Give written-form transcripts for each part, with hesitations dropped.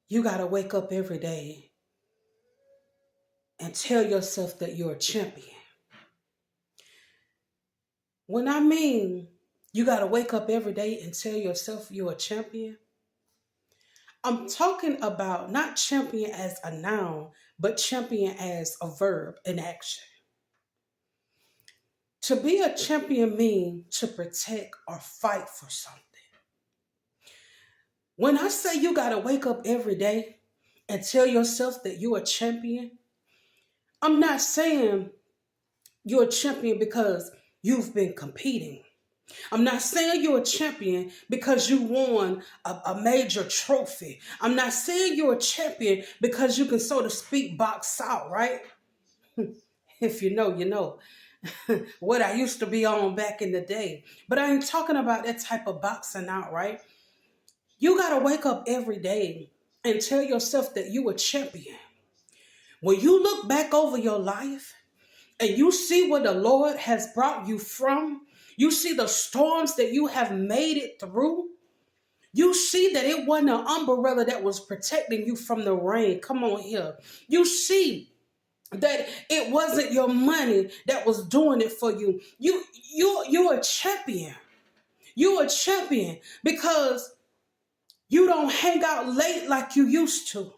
You got to wake up every day and tell yourself that you're a champion. When I mean you got to wake up every day and tell yourself you're a champion, I'm talking about not champion as a noun, but champion as a verb in action. To be a champion means to protect or fight for something. When I say you got to wake up every day and tell yourself that you're a champion, I'm not saying you're a champion because you've been competing. I'm not saying you're a champion because you won a major trophy. I'm not saying you're a champion because you can, so to speak, box out, right? If you know, you know. What I used to be on back in the day. But I ain't talking about that type of boxing out, right? You got to wake up every day and tell yourself that you a champion. When you look back over your life and you see where the Lord has brought you from, you see the storms that you have made it through, you see that it wasn't an umbrella that was protecting you from the rain. Come on here. You see that it wasn't your money that was doing it for you. You're a champion. You're a champion because you don't hang out late like you used to.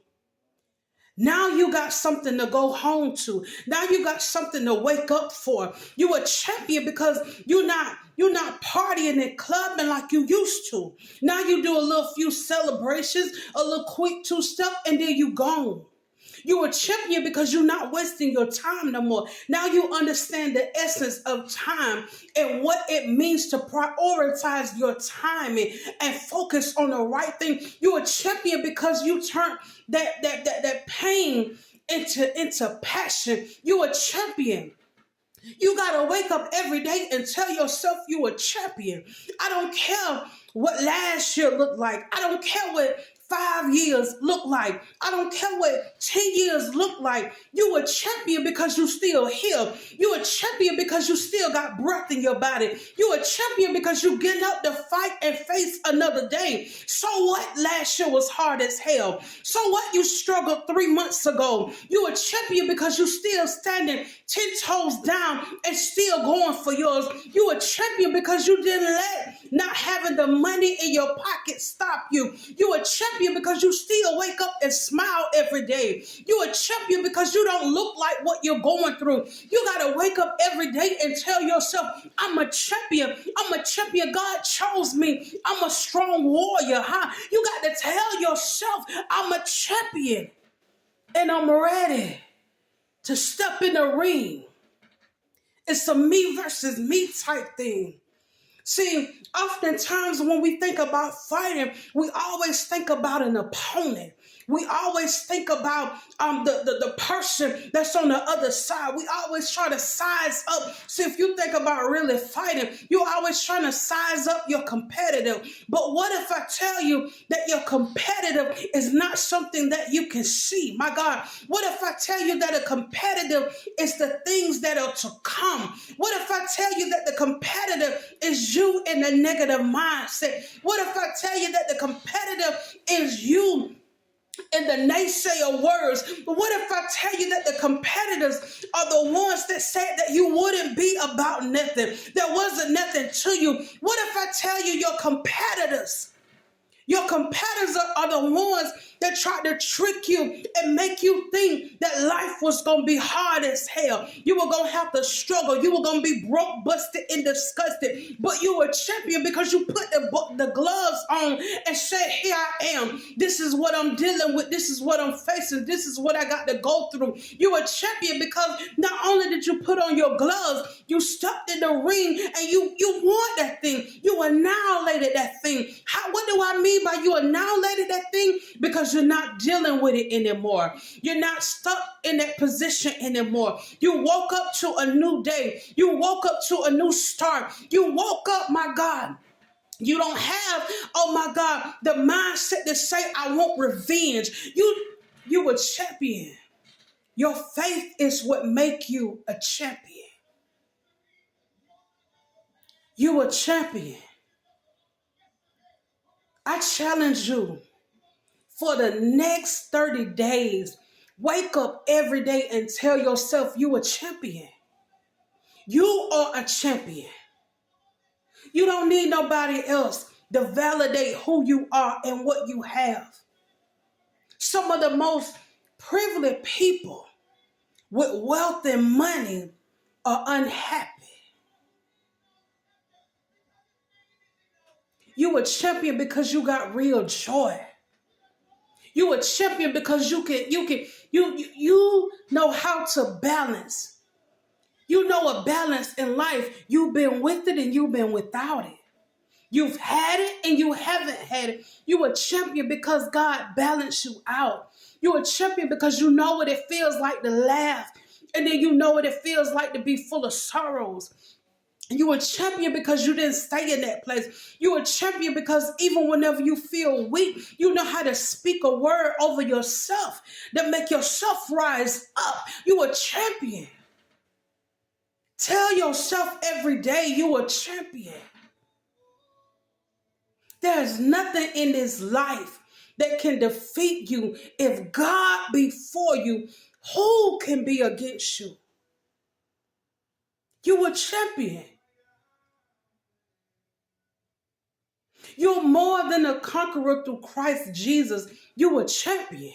Now you got something to go home to. Now you got something to wake up for. You a champion because you're not partying and clubbing like you used to. Now you do a little few celebrations, a little quick two-step, and then you gone. You're a champion because you're not wasting your time no more. Now you understand the essence of time and what it means to prioritize your time and focus on the right thing. You're a champion because you turn that pain into passion. You're a champion. You got to wake up every day and tell yourself you a champion. I don't care what last year looked like. I don't care what 5 years look like. I don't care what 10 years look like. You a champion because you still here. You a champion because you still got breath in your body. You a champion because you getting up to fight and face another day. So what? Last year was hard as hell. So what? You struggled 3 months ago. You a champion because you still standing 10 toes down and still going for yours. You a champion because you didn't let not having the money in your pocket stop you. You a champion because you still wake up and smile every day. You a champion because you don't look like what you're going through. You got to wake up every day and tell yourself, I'm a champion. I'm a champion. God chose me. I'm a strong warrior. You got to tell yourself, I'm a champion and I'm ready to step in the ring. It's a me versus me type thing. See, oftentimes when we think about fighting, we always think about an opponent. We always think about the person that's on the other side. We always try to size up. See, if you think about really fighting, you're always trying to size up your competitive. But what if I tell you that your competitive is not something that you can see? My God, what if I tell you that a competitive is the things that are to come? What if I tell you that the competitive is you in a negative mindset? What if I tell you that the competitive is you in the naysayer words? But what if I tell you that the competitors are the ones that said that you wouldn't be about nothing? There wasn't nothing to you. What if I tell you your competitors are the ones that tried to trick you and make you think that life was going to be hard as hell. You were going to have to struggle. You were going to be broke, busted, and disgusted. But you were a champion because you put the gloves on and said, here I am. This is what I'm dealing with. This is what I'm facing. This is what I got to go through. You were a champion because not only did you put on your gloves, you stepped in the ring and you won that thing. You annihilated that thing. What do I mean by you annihilated that thing? Because you're not dealing with it anymore. You're not stuck in that position anymore. You woke up to a new day. You woke up to a new start. You woke up, my God. You don't have, oh my God, the mindset to say, I want revenge. You a champion. Your faith is what make you a champion. You a champion. I challenge you. for the next 30 days. Wake up every day and tell yourself you a champion. You are a champion. You don't need nobody else to validate who you are and what you have. Some of the most privileged people with wealth and money are unhappy. You a champion because you got real joy. You a champion because you know how to balance. You know a balance in life. You've been with it and you've been without it. You've had it and you haven't had it. You a champion because God balanced you out. You a champion because you know what it feels like to laugh. And then you know what it feels like to be full of sorrows. You a champion because you didn't stay in that place. You a champion because even whenever you feel weak, you know how to speak a word over yourself that make yourself rise up. You a champion. Tell yourself every day you a champion. There's nothing in this life that can defeat you. If God be for you, who can be against you? You a champion. You're more than a conqueror through Christ Jesus. You a champion.